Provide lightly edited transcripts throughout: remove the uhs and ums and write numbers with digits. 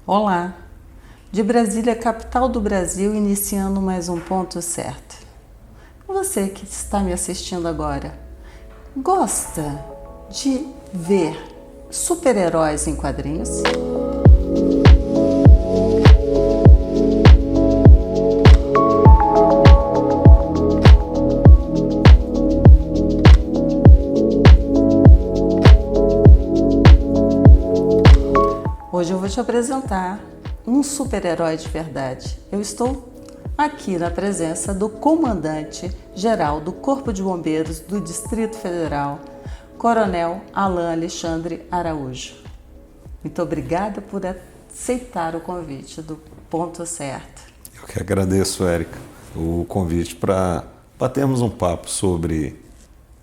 Olá! De Brasília, capital do Brasil, iniciando mais um Ponto Certo. Você que está me assistindo agora, gosta de ver super-heróis em quadrinhos? Hoje eu vou te apresentar um super-herói de verdade. Eu estou aqui na presença do comandante-geral do Corpo de Bombeiros do Distrito Federal, Coronel Alan Alexandre Araújo. Muito obrigada por aceitar o convite do Ponto Certo. Eu que agradeço, Érica, o convite para batermos um papo sobre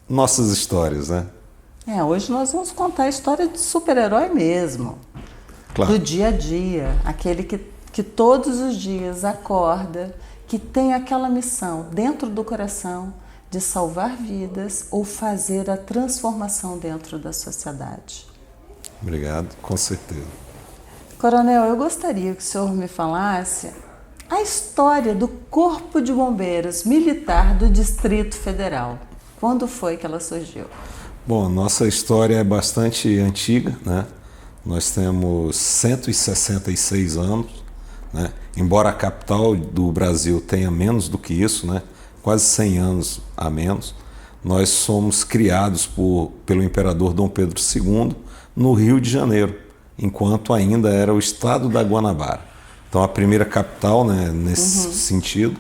nossas histórias, né? Hoje nós vamos contar a história de super-herói mesmo. Claro. Do dia a dia, aquele que todos os dias acorda, que tem aquela missão dentro do coração de salvar vidas ou fazer a transformação dentro da sociedade. Obrigado, com certeza. Coronel, eu gostaria que o senhor me falasse a história do Corpo de Bombeiros Militar do Distrito Federal. Quando foi que ela surgiu? Bom, nossa história é bastante antiga, né? Nós temos 166 anos, né? Embora a capital do Brasil tenha menos do que isso, né? Quase 100 anos a menos, nós somos criados pelo imperador Dom Pedro II no Rio de Janeiro, enquanto ainda era o estado da Guanabara. Então a primeira capital, né, nesse sentido.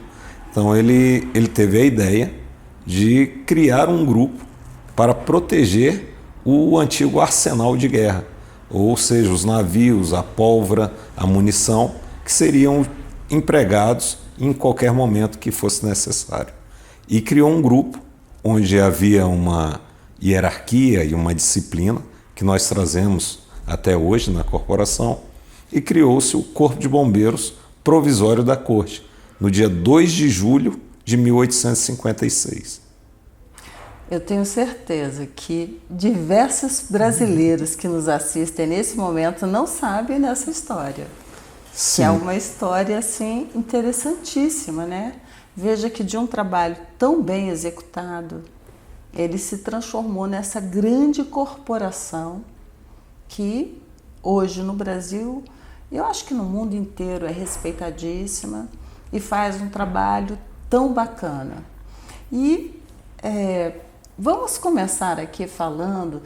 Então ele teve a ideia de criar um grupo para proteger o antigo arsenal de guerra, ou seja, os navios, a pólvora, a munição, que seriam empregados em qualquer momento que fosse necessário. E criou um grupo onde havia uma hierarquia e uma disciplina que nós trazemos até hoje na corporação, e criou-se o Corpo de Bombeiros Provisório da Corte, no dia 2 de julho de 1856. Eu tenho certeza que diversos brasileiros que nos assistem nesse momento não sabem dessa história. Sim. Que é uma história assim interessantíssima, né? Veja que de um trabalho tão bem executado, ele se transformou nessa grande corporação que hoje no Brasil, eu acho que no mundo inteiro é respeitadíssima e faz um trabalho tão bacana. E vamos começar aqui falando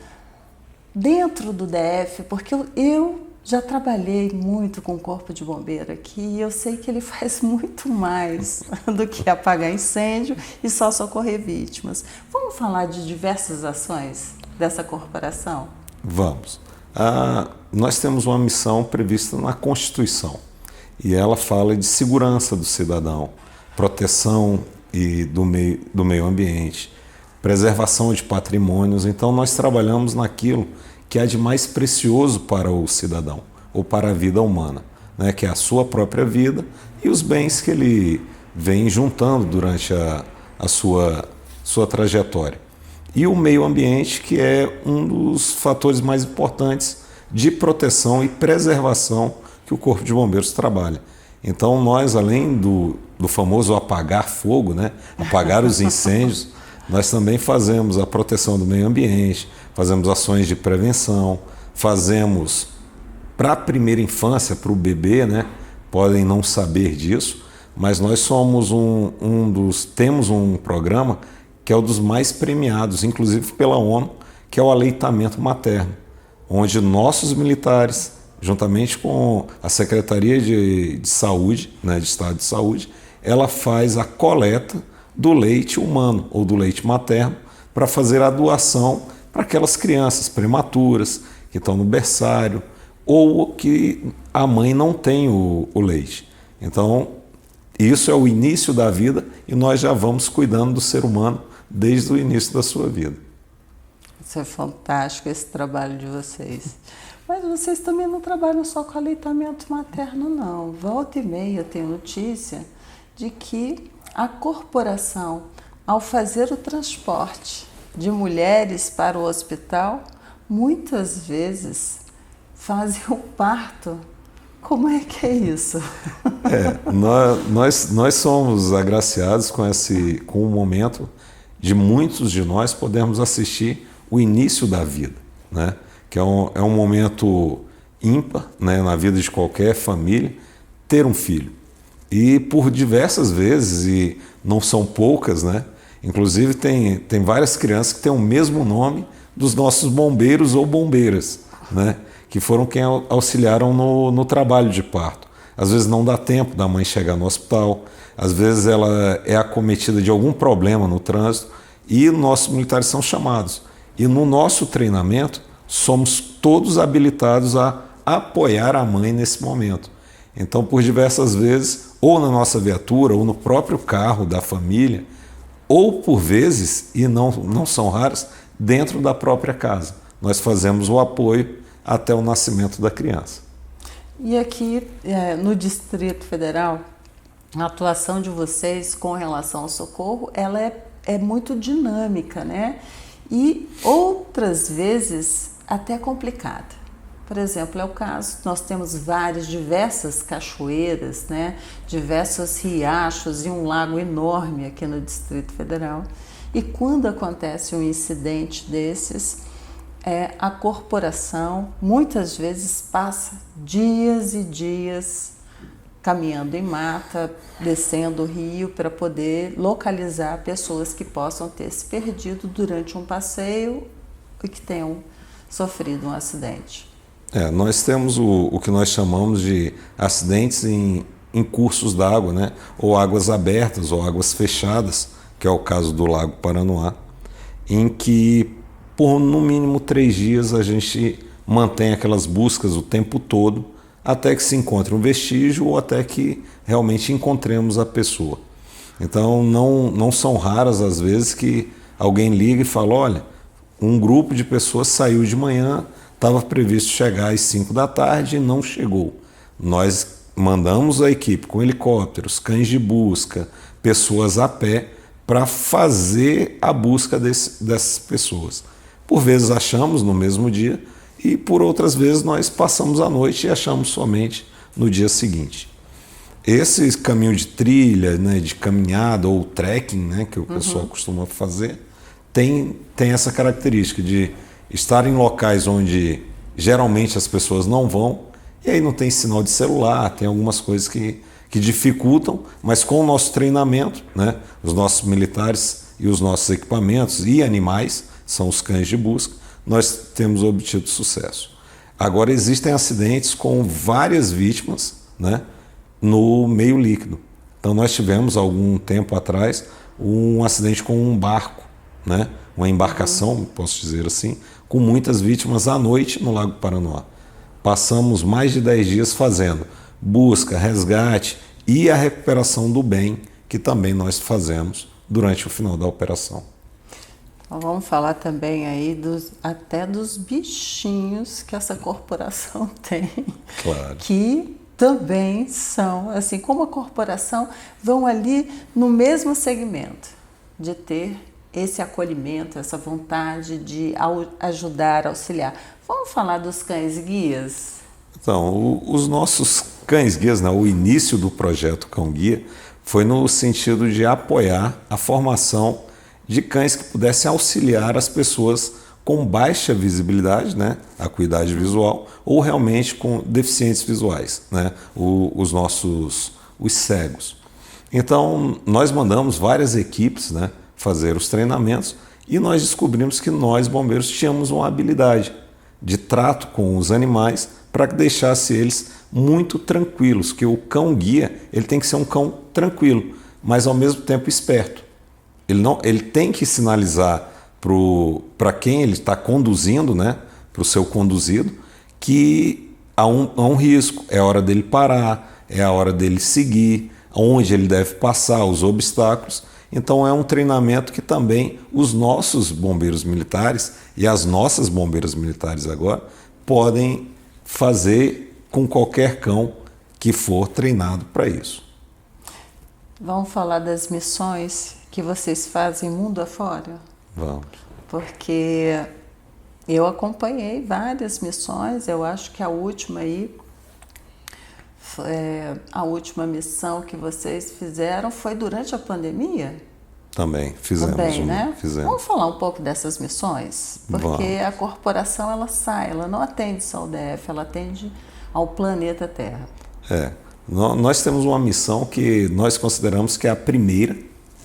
dentro do DF, porque eu já trabalhei muito com o Corpo de Bombeiro aqui e eu sei que ele faz muito mais do que apagar incêndio e só socorrer vítimas. Vamos falar de diversas ações dessa corporação? Vamos. Nós temos uma missão prevista na Constituição e ela fala de segurança do cidadão, proteção do meio ambiente, preservação de patrimônios. Então nós trabalhamos naquilo que há de mais precioso para o cidadão ou para a vida humana, né? Que é a sua própria vida e os bens que ele vem juntando durante a sua trajetória. E o meio ambiente, que é um dos fatores mais importantes de proteção e preservação que o Corpo de Bombeiros trabalha. Então nós, além do famoso apagar fogo, né? Apagar os incêndios, nós também fazemos a proteção do meio ambiente, fazemos ações de prevenção, fazemos para a primeira infância, para o bebê, né? Podem não saber disso, mas nós somos temos um programa que é um dos mais premiados, inclusive pela ONU, que é o aleitamento materno, onde nossos militares, juntamente com a Secretaria de Saúde, né, de Estado de Saúde, ela faz a coleta do leite humano ou do leite materno para fazer a doação para aquelas crianças prematuras que estão no berçário ou que a mãe não tem o leite. Então, isso é o início da vida e nós já vamos cuidando do ser humano desde o início da sua vida. Isso é fantástico, esse trabalho de vocês. Mas vocês também não trabalham só com aleitamento materno, não. Volta e meia tem notícia de que a corporação, ao fazer o transporte de mulheres para o hospital, muitas vezes fazem o parto Como é que é isso? Nós somos agraciados com o momento de muitos de nós podermos assistir o início da vida, né? Que é um momento ímpar, né, na vida de qualquer família, ter um filho. E por diversas vezes, e não são poucas, né? Inclusive tem várias crianças que têm o mesmo nome dos nossos bombeiros ou bombeiras, né? Que foram quem auxiliaram no trabalho de parto. Às vezes não dá tempo da mãe chegar no hospital, às vezes ela é acometida de algum problema no trânsito e nossos militares são chamados. E no nosso treinamento, somos todos habilitados a apoiar a mãe nesse momento. Então, por diversas vezes, ou na nossa viatura, ou no próprio carro da família, ou por vezes, e não são raras, dentro da própria casa. Nós fazemos o apoio até o nascimento da criança. E aqui no Distrito Federal, a atuação de vocês com relação ao socorro, ela é muito dinâmica, né? E outras vezes até complicada. Por exemplo, é o caso, nós temos diversas cachoeiras, né? Diversos riachos e um lago enorme aqui no Distrito Federal. E quando acontece um incidente desses, a corporação muitas vezes passa dias e dias caminhando em mata, descendo o rio para poder localizar pessoas que possam ter se perdido durante um passeio e que tenham sofrido um acidente. Nós temos o que nós chamamos de acidentes em cursos d'água, né? Ou águas abertas ou águas fechadas, que é o caso do Lago Paranoá, em que por no mínimo 3 dias a gente mantém aquelas buscas o tempo todo até que se encontre um vestígio ou até que realmente encontremos a pessoa. Então não são raras as vezes que alguém liga e fala, olha, um grupo de pessoas saiu de manhã, estava previsto chegar às 5 da tarde e não chegou. Nós mandamos a equipe com helicópteros, cães de busca, pessoas a pé para fazer a busca dessas pessoas. Por vezes achamos no mesmo dia e por outras vezes nós passamos a noite e achamos somente no dia seguinte. Esse caminho de trilha, né, de caminhada ou trekking, né, que o pessoal costuma fazer, tem essa característica de estar em locais onde geralmente as pessoas não vão e aí não tem sinal de celular, tem algumas coisas que dificultam, mas com o nosso treinamento, né, os nossos militares e os nossos equipamentos e animais, são os cães de busca, nós temos obtido sucesso. Agora existem acidentes com várias vítimas, né, no meio líquido. Então nós tivemos algum tempo atrás um acidente com um barco, né, uma embarcação, posso dizer assim, com muitas vítimas à noite no Lago Paranoá. Passamos mais de 10 dias fazendo busca, resgate e a recuperação do bem, que também nós fazemos durante o final da operação. Então, vamos falar também aí até dos bichinhos que essa corporação tem, Claro. que também são, assim como a corporação, vão ali no mesmo segmento de ter esse acolhimento, essa vontade de ajudar, auxiliar. Vamos falar dos cães guias? Então, os nossos cães guias, né, o início do projeto Cão Guia foi no sentido de apoiar a formação de cães que pudessem auxiliar as pessoas com baixa visibilidade, né, acuidade visual, ou realmente com deficientes visuais, né, os cegos. Então, nós mandamos várias equipes, né, fazer os treinamentos e nós descobrimos que nós, bombeiros, tínhamos uma habilidade de trato com os animais para que deixasse eles muito tranquilos, que o cão-guia ele tem que ser um cão tranquilo, mas ao mesmo tempo esperto. Ele tem que sinalizar para quem ele está conduzindo, né, para o seu conduzido, que há um risco, é a hora dele parar, é a hora dele seguir, onde ele deve passar, os obstáculos. Então é um treinamento que também os nossos bombeiros militares e as nossas bombeiras militares agora podem fazer com qualquer cão que for treinado para isso. Vamos falar das missões que vocês fazem mundo afora? Vamos. Porque eu acompanhei várias missões, eu acho que a última aí A última missão que vocês fizeram foi durante a pandemia? Também fizemos. Também, né? Fizemos. Vamos falar um pouco dessas missões? Porque Vamos. a corporação, ela não atende só ao DF, ela atende ao planeta Terra. Nós temos uma missão que nós consideramos que é a primeira,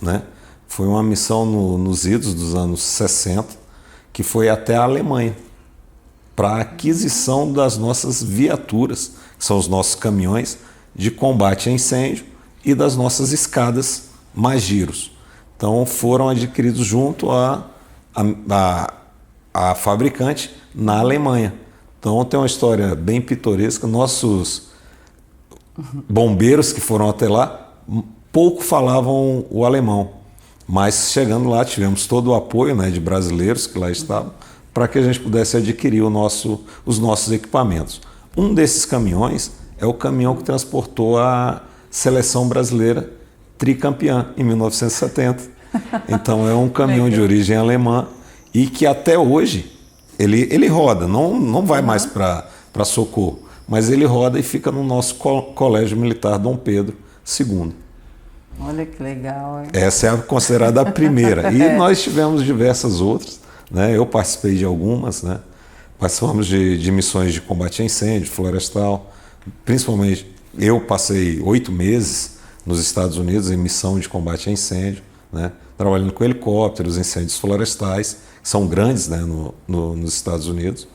né? Foi uma missão nos idos dos anos 60, que foi até a Alemanha, para a aquisição das nossas viaturas, que são os nossos caminhões de combate a incêndio, e das nossas escadas Magiros. Então foram adquiridos junto à fabricante na Alemanha. Então tem uma história bem pitoresca. Nossos bombeiros que foram até lá pouco falavam o alemão, mas chegando lá tivemos todo o apoio, né, de brasileiros que lá estavam, para que a gente pudesse adquirir os nossos equipamentos. Um desses caminhões é o caminhão que transportou a seleção brasileira tricampeã em 1970. Então é um caminhão de origem alemã e que até hoje ele roda, não vai mais para Socorro, mas ele roda e fica no nosso Colégio Militar Dom Pedro II. Olha que legal, hein? Essa é considerada a primeira. E nós tivemos diversas outras, né? Eu participei de algumas, né? Participamos de missões de combate a incêndio, florestal. Principalmente, eu passei 8 meses nos Estados Unidos em missão de combate a incêndio, né? Trabalhando com helicópteros, incêndios florestais, que são grandes, né? Nos Estados Unidos.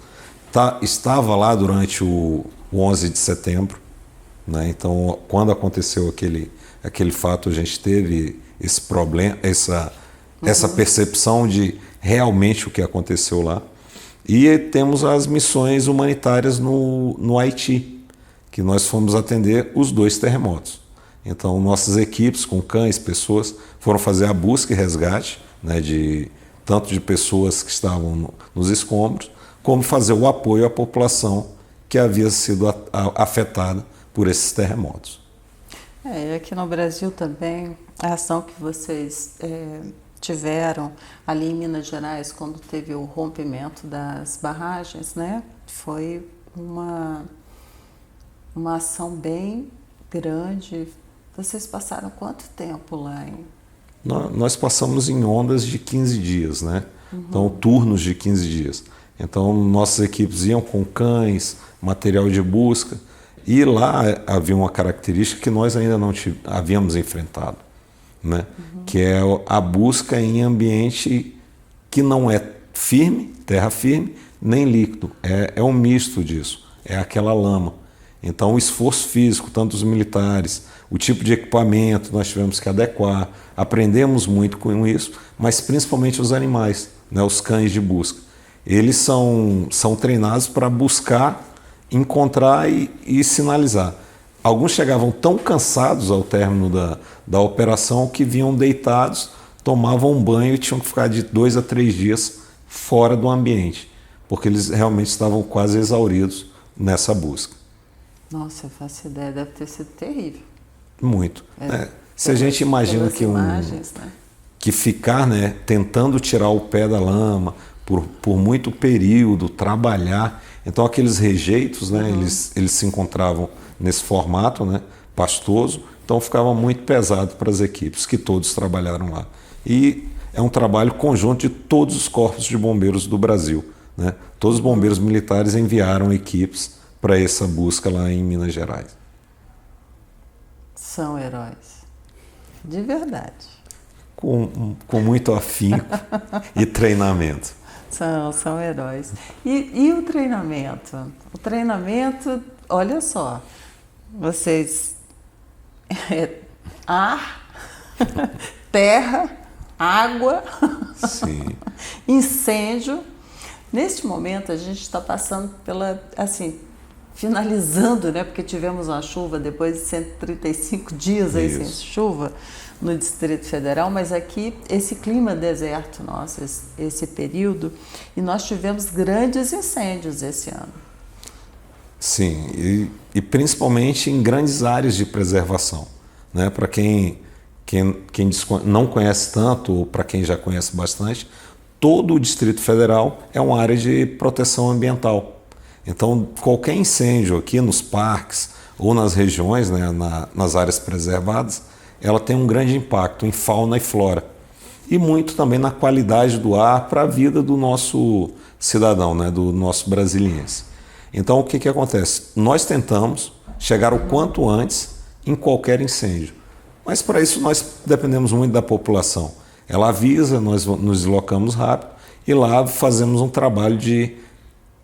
Estava lá durante o 11 de setembro, né? Então, quando aconteceu aquele fato, a gente teve esse problema, essa percepção de realmente o que aconteceu lá. E temos as missões humanitárias no Haiti, que nós fomos atender os 2 terremotos. Então, nossas equipes com cães, pessoas, foram fazer a busca e resgate, né, tanto de pessoas que estavam nos escombros, como fazer o apoio à população que havia sido afetada por esses terremotos. E aqui no Brasil também, a ação que vocês tiveram ali em Minas Gerais, quando teve o rompimento das barragens, né? Foi uma ação bem grande. Vocês passaram quanto tempo lá? Nós passamos em ondas de 15 dias, né? Então, turnos de 15 dias. Então, nossas equipes iam com cães, material de busca, e lá havia uma característica que nós ainda não havíamos enfrentado, né? Que é a busca em ambiente que não é firme, terra firme, nem líquido. É um misto disso, é aquela lama. Então o esforço físico, tanto dos militares, o tipo de equipamento nós tivemos que adequar, aprendemos muito com isso, mas principalmente os animais, né? Os cães de busca. Eles são treinados para buscar, encontrar e sinalizar. Alguns chegavam tão cansados ao término da operação que vinham deitados, tomavam um banho e tinham que ficar de 2 a 3 dias fora do ambiente, porque eles realmente estavam quase exauridos nessa busca. Nossa, eu faço ideia, deve ter sido terrível. Muito. Se a gente imagina que imagens, né? Que ficar, né, tentando tirar o pé da lama por muito período, trabalhar, então aqueles rejeitos, né, eles se encontravam nesse formato, né, pastoso, então ficava muito pesado para as equipes, que todos trabalharam lá. E é um trabalho conjunto de todos os corpos de bombeiros do Brasil, né? Todos os bombeiros militares enviaram equipes para essa busca lá em Minas Gerais. São heróis, de verdade. Com muito afinco e treinamento. São heróis. E o treinamento? O treinamento, olha só, vocês... ar, terra, água, Sim. incêndio. Neste momento a gente está passando finalizando, né? Porque tivemos uma chuva depois de 135 dias aí sem chuva no Distrito Federal, mas aqui esse clima deserto nosso, esse período, e nós tivemos grandes incêndios esse ano. Sim, e principalmente em grandes áreas de preservação, né? Para quem não conhece tanto, ou para quem já conhece bastante, todo o Distrito Federal é uma área de proteção ambiental. Então, qualquer incêndio aqui nos parques ou nas regiões, né, nas áreas preservadas, ela tem um grande impacto em fauna e flora. E muito também na qualidade do ar para a vida do nosso cidadão, né, do nosso brasiliense. Então, o que acontece? Nós tentamos chegar o quanto antes em qualquer incêndio. Mas para isso nós dependemos muito da população. Ela avisa, nós nos deslocamos rápido e lá fazemos um trabalho de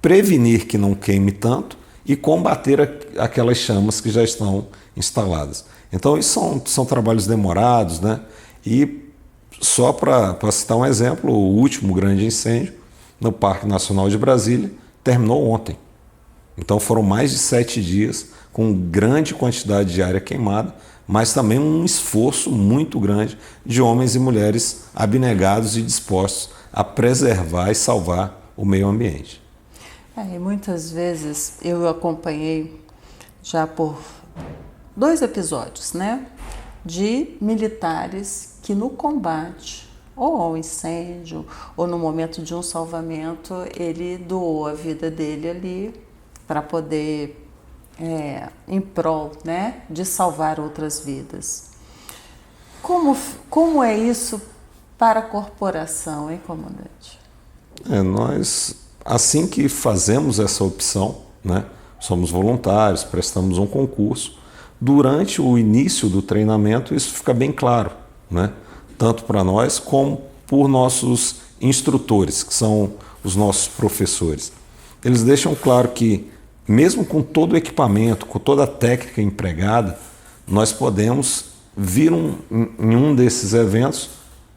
prevenir que não queime tanto e combater aquelas chamas que já estão instaladas. Então, isso são trabalhos demorados, né? E só para citar um exemplo, o último grande incêndio no Parque Nacional de Brasília terminou ontem. Então foram mais de 7 dias com grande quantidade de área queimada, mas também um esforço muito grande de homens e mulheres abnegados e dispostos a preservar e salvar o meio ambiente. E muitas vezes eu acompanhei já por 2 episódios, né, de militares que no combate ou ao incêndio ou no momento de um salvamento ele doou a vida dele ali para poder em prol, né, de salvar outras vidas. Como é isso para a corporação, hein, comandante? Nós, assim que fazemos essa opção, né, somos voluntários, prestamos um concurso, durante o início do treinamento isso fica bem claro, né, tanto para nós como por nossos instrutores, que são os nossos professores. Eles deixam claro que mesmo com todo o equipamento, com toda a técnica empregada, nós podemos vir em um desses eventos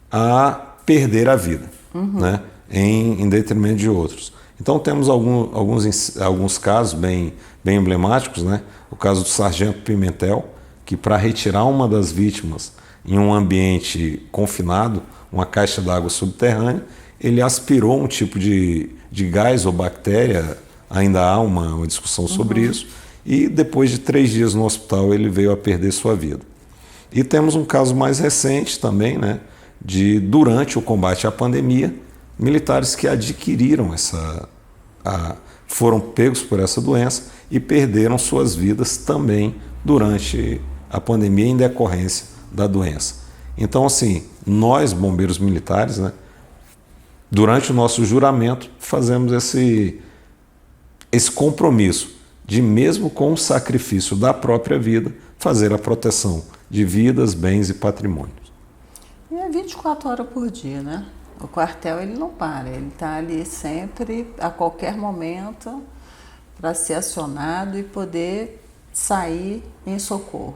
a perder a vida, né, em detrimento de outros. Então temos alguns casos bem emblemáticos, né? O caso do Sargento Pimentel, que para retirar uma das vítimas em um ambiente confinado, uma caixa d'água subterrânea, ele aspirou um tipo de gás ou bactéria. Ainda há uma discussão sobre isso, e depois de 3 dias no hospital ele veio a perder sua vida. E temos um caso mais recente também, né, durante o combate à pandemia, militares que adquiriram foram pegos por essa doença e perderam suas vidas também durante a pandemia em decorrência da doença. Então, assim, nós, bombeiros militares, né, durante o nosso juramento, fazemos esse compromisso de, mesmo com o sacrifício da própria vida, fazer a proteção de vidas, bens e patrimônios. E é 24 horas por dia, né? O quartel ele não para, ele está ali sempre, a qualquer momento, para ser acionado e poder sair em socorro.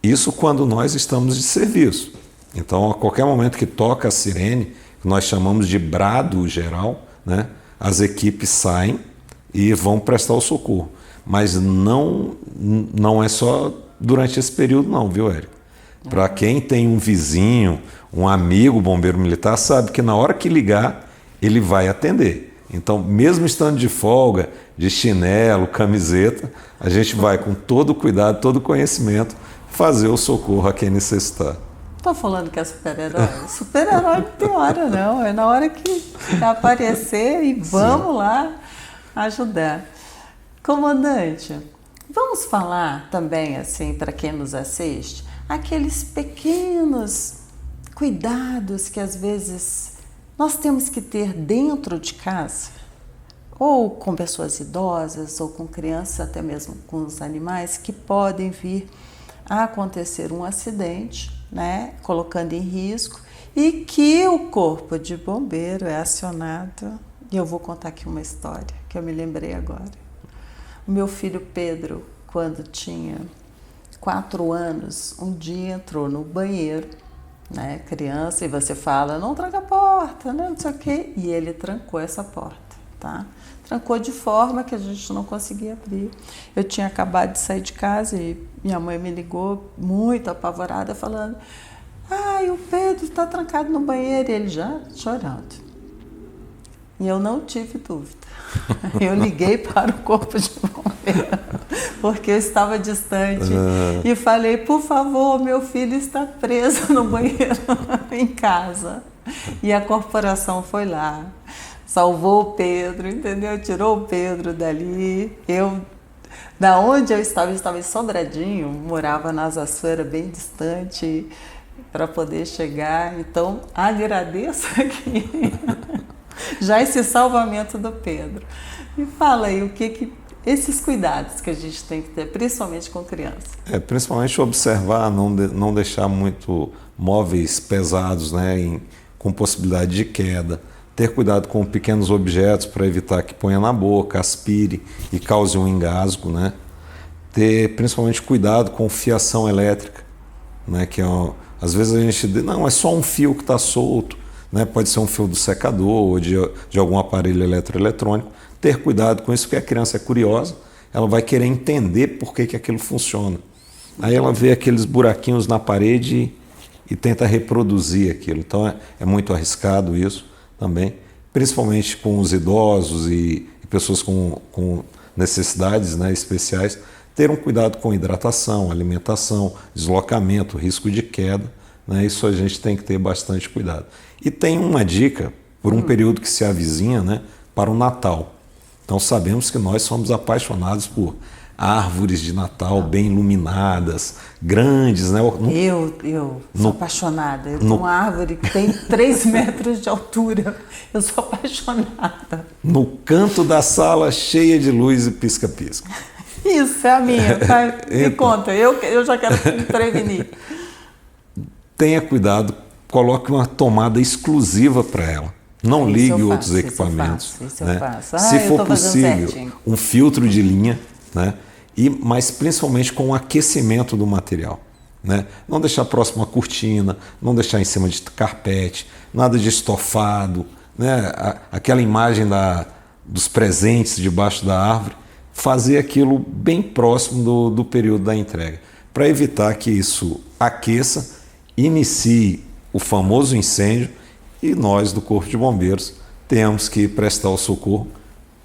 Isso quando nós estamos de serviço. Então, a qualquer momento que toca a sirene, que nós chamamos de brado geral, né, as equipes saem e vão prestar o socorro. Mas não é só durante esse período não, viu, Érico? Para quem tem um vizinho, um amigo bombeiro militar, sabe que na hora que ligar, ele vai atender. Então, mesmo estando de folga, de chinelo, camiseta, a gente vai com todo o cuidado, todo o conhecimento, fazer o socorro a quem necessitar. Estou falando que é super-herói? Super-herói não tem hora, não. É na hora que aparecer e vamos lá ajudar. Comandante, vamos falar também, assim, para quem nos assiste, aqueles pequenos cuidados que às vezes nós temos que ter dentro de casa, ou com pessoas idosas, ou com crianças, até mesmo com os animais, que podem vir a acontecer um acidente, né, colocando em risco, e que o corpo de bombeiro é acionado. E eu vou contar aqui uma história que eu me lembrei agora. O meu filho Pedro, quando tinha 4 anos, um dia entrou no banheiro, né, criança, e você fala, não tranca a porta, né, não sei o quê, e ele trancou essa porta, tá? Trancou de forma que a gente não conseguia abrir. Eu tinha acabado de sair de casa e minha mãe me ligou muito apavorada, falando, o Pedro está trancado no banheiro, e ele já chorando. E eu não tive dúvida. Eu liguei para o corpo de bombeiro, porque eu estava distante, e falei, por favor, meu filho está preso no banheiro em casa. E a corporação foi lá, salvou o Pedro, entendeu? Tirou o Pedro dali. Eu Da onde eu estava em Sobradinho, morava na Asa Sul, era bem distante para poder chegar. Então, agradeço aqui já esse salvamento do Pedro. E fala aí esses cuidados que a gente tem que ter, principalmente com criança. Principalmente observar, não deixar muito móveis pesados, né, com possibilidade de queda. Ter cuidado com pequenos objetos para evitar que ponha na boca, aspire e cause um engasgo, né? Ter principalmente cuidado com fiação elétrica, né? Às vezes a gente diz, não, é só um fio que está solto, né? Pode ser um fio do secador ou de algum aparelho eletroeletrônico. Ter cuidado com isso, porque a criança é curiosa, ela vai querer entender por que aquilo funciona. Aí ela vê aqueles buraquinhos na parede e tenta reproduzir aquilo. Então é muito arriscado isso também, principalmente com os idosos e pessoas com necessidades, né, especiais, ter um cuidado com hidratação, alimentação, deslocamento, risco de queda, né, isso a gente tem que ter bastante cuidado. E tem uma dica, por um período que se avizinha, né, para o Natal. Então sabemos que nós somos apaixonados por árvores de Natal bem iluminadas, grandes, né? Eu sou apaixonada. Eu tenho uma árvore que tem 3 metros de altura. Eu sou apaixonada. No canto da sala, cheia de luz e pisca-pisca. Isso, é a minha. Tá? Me conta, eu já quero me prevenir. Tenha cuidado, coloque uma tomada exclusiva para ela. Não ligue outros equipamentos. Isso eu faço. Se for possível, um filtro de linha, né? Mas principalmente com o aquecimento do material, né? Não deixar próximo à cortina, não deixar em cima de carpete, nada de estofado, né? Aquela imagem dos presentes debaixo da árvore, fazer aquilo bem próximo do período da entrega, para evitar que isso aqueça, inicie o famoso incêndio e nós do Corpo de Bombeiros temos que prestar o socorro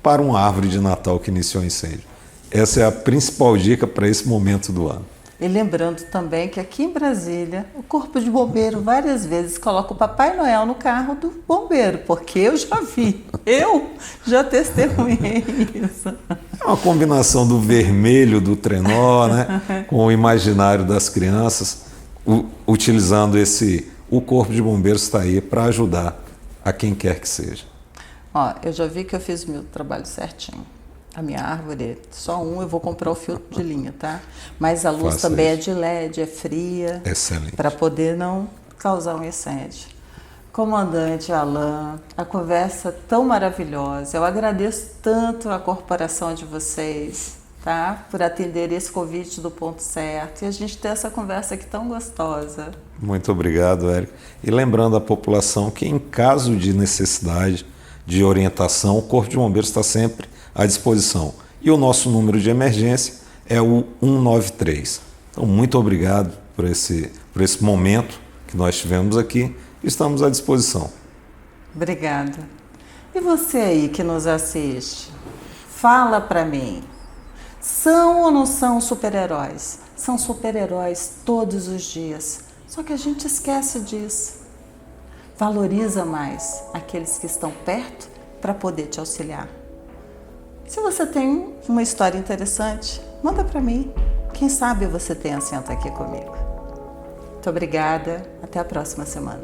para uma árvore de Natal que iniciou o incêndio. Essa é a principal dica para esse momento do ano. E lembrando também que aqui em Brasília, o Corpo de Bombeiro várias vezes coloca o Papai Noel no carro do bombeiro, porque eu já vi, eu já testemunhei isso. É uma combinação do vermelho do trenó, né, com o imaginário das crianças, utilizando o Corpo de Bombeiros está aí para ajudar a quem quer que seja. Ó, eu já vi que eu fiz o meu trabalho certinho. A minha árvore, só eu vou comprar o filtro de linha, tá? Mas a luz também é de LED, é fria. Excelente. Para poder não causar um incêndio. Comandante Alain, a conversa tão maravilhosa. Eu agradeço tanto a corporação de vocês, tá? Por atender esse convite do Ponto Certo e a gente ter essa conversa aqui tão gostosa. Muito obrigado, Érica. E lembrando à população que em caso de necessidade de orientação, o Corpo de Bombeiros está sempre à disposição. E o nosso número de emergência é o 193. Então, muito obrigado por esse momento que nós tivemos aqui. Estamos à disposição. Obrigada. E você aí que nos assiste? Fala para mim. São ou não são super-heróis? São super-heróis todos os dias. Só que a gente esquece disso. Valoriza mais aqueles que estão perto para poder te auxiliar. Se você tem uma história interessante, manda para mim. Quem sabe você tem assento aqui comigo. Muito obrigada. Até a próxima semana.